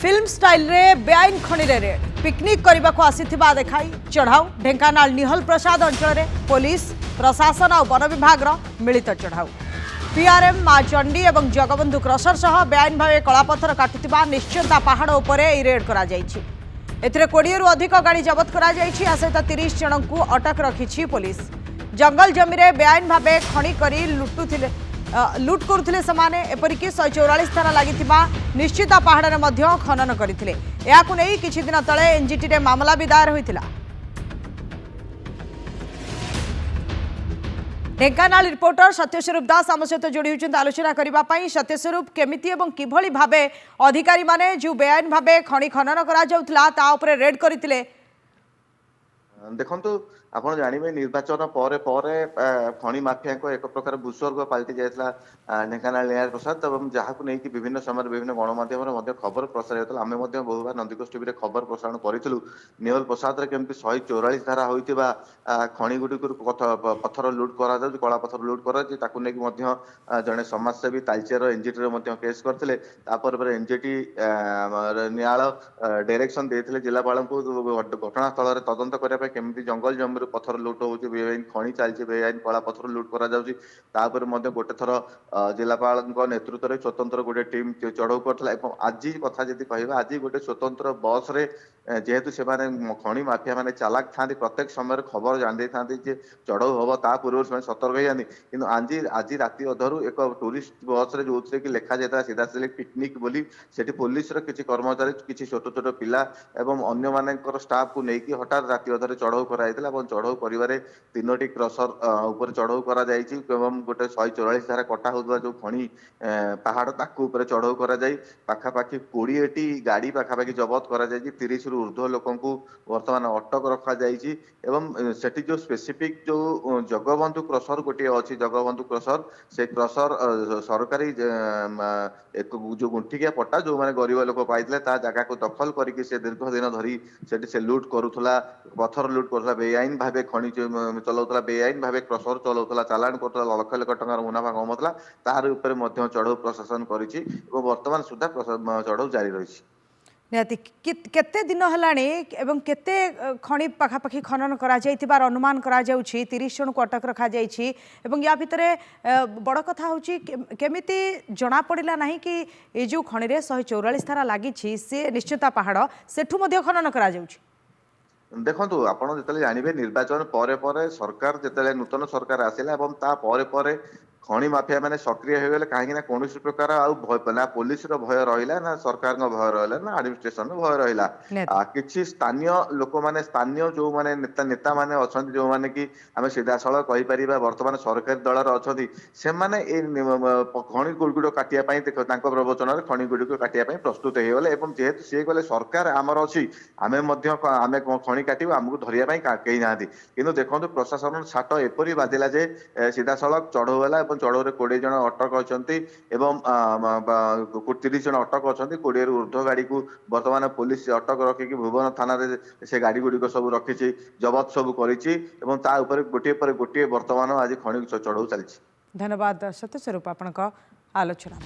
Film style रे बेआईन खनि रे रेड पिकनिक करने को आसीथिबा देखाई चढ़ाऊ ढेंकानाल निहल प्रसाद अंचल में पुलिस प्रशासन और वन विभाग मिलित चढ़ाऊ पीआरएम माँ चंडी और जगबंधु क्रसर सह बेआईन भाव कलापथर काटुवा निश्चिंता पहाड़ उपर रेड कर 20 रु अधिक गाड़ी जबत कर सहित 30 जन को अटक रखी पुलिस जंगल जमी में बेआईन भाव खनि करी लुट करुले सेमाने एपरिकी 144 थाना लगी निश्चिता पहाड़ में खनन करते किछि दिन तले एनजीटी रे मामला भी दायर होइतिला। ढेंकानाल रिपोर्टर सत्यस्वरूप दास आम सहित जोड़ी होती आलोचना करने सत्यस्वरूप केमिति एवं किभली भावे अधिकारी माने जो बेआईन भावे खनि खनन करा जाउतला ता उपरे रेड करथिले। देखंतु आपण जानिबे निर्वाचन परे परे खनि माफिया को एक प्रकार भूस्वर्ग पलटि जायतला ढेंकानाल न्याय प्रसाद एवं जहां नहीं कि विभिन्न समय विभिन्न गणमाध्यम खबर प्रसारित होता आम बहुबार नंदीकोश टीवी खबर प्रसारण करूँ निहल प्रसाद रे केमती 144 धारा होइतिबा खनि गुडी पत्थर लुट करा जाउ कला पत्थर लुट करा ताकू नै जड़े समाजसेवी तालचेर एनजीटी रे केस करथिले तापर एनजीटी न्यायालय डायरेक्शन देथिले जिलापाल को घटनास्थल रे तदंत करबा केमती जंगल जमी पत्थर लुट होउची बेआईन खनि चलछि बेआईन कला पत्थर लुट करा जाउची तापर गोटे थर जिलापाल नेतृत्व में स्वतंत्र गोटे टीम चढ़ऊ कर आज कथा जब कह आज गोटे स्वतंत्र बस रे जेहेतु से खनि माफिया माने चालाक था प्रत्येक समय खबर जानी था चढ़ऊ हम ता पूर्व से सतर्क ही जाती आज राति अधर एक टूरिस्ट बस रे जो कि लिखा जाता सीधा सीधे पिकनिक बोली से पुलिस किसी कर्मचारी किसी छोट छोट पिला एवं अन्य मानकर स्टाफ को लेकिन हठात राति अधर चढ़ऊ कराइला चढ़ऊ कर 3टी क्रसर उपर चढ़ऊ कर गोटे 144 धारा कटा होता जो खनि पहाड़ ताकू चढ़ऊ कर पाखापाखि 20टी गाड़ी पाखापाखि जबत कर 30 रु ऊर्ध्व लोक बर्तमान अटक रखा सेठी जो स्पेसिफिक जो जगबंधु क्रसर गोटे अच्छी जगबंधु क्रसर से क्रसर सरकारी जो गुंठिकिया पट्टा जो मैंने गरीब लोक पाई जगह को दखल करके दीर्घ दिन धरी से लुट करुला पत्थर लुट करुला बेआईन भाव खनि चलाऊला बेआईन भाव क्रसर चलाऊला चालाण करुला लक्ष लक्ष टंकार मुनाफा कमाऊला तार उपरे मध्य चढ़ऊ प्रशासन करिछि वर्तमान सुधा चढ़ऊ जारी रही निहाती केते दिन हेलाणी एवं केते खनि पाखापाखि खनन करा जाइतिबार अनुमान करा जाउछि 30 जन को अटक रखा जाइछि एवं या भितरे बड़ कथा होछि केमिति जना पड़िला नाही कि ए जो खनि रे 144 धारा लागिछि से निश्चिता पहाड़ सेठु मध्य खनन करा जाउछि। देखो आपड़ जो जानवे निर्वाचन परे परे सरकार जिते नूतन सरकार आसला एवं ता परे परे खनि माफिया मैंने सक्रिय हो गले कहीं कौन प्रकार ना पुलिस भय रहा ना सरकार भय रहा ना एडमिनिस्ट्रेशन भय रहा किसी स्थानीय लोक मैंने स्थानीय जो मैंने नेता मैंने अच्छा जो मैंने कि आम सीधा साल कहीपर बर्तमान सरकारी दलर अच्छा से मैंने खनि गुड़ काटापी प्रवचन खनि गुड़ को काटापी प्रस्तुत हो गले जेहेतु सी गले सरकार आमर अच्छी आम खनि काटू आमको धरवाई कहीं ना कि देखो प्रशासन छाट एपरी बाजिला जे सीधा सड़क चढ़ऊ है चढ़ऊ 20 जन अटक अच्छा 30 जन अटक अच्छा 20 रु ऊर्ध्व गाड़ी को बर्तमान पुलिस अटक रखिकी भुवन थाना से गाड़ी गुड़िक सब रखी जबत सब कर गोटे बर्तमान आज खनि चढ़ऊ चली। धन्यवाद सत्यस्वरूप आपण आलोचना।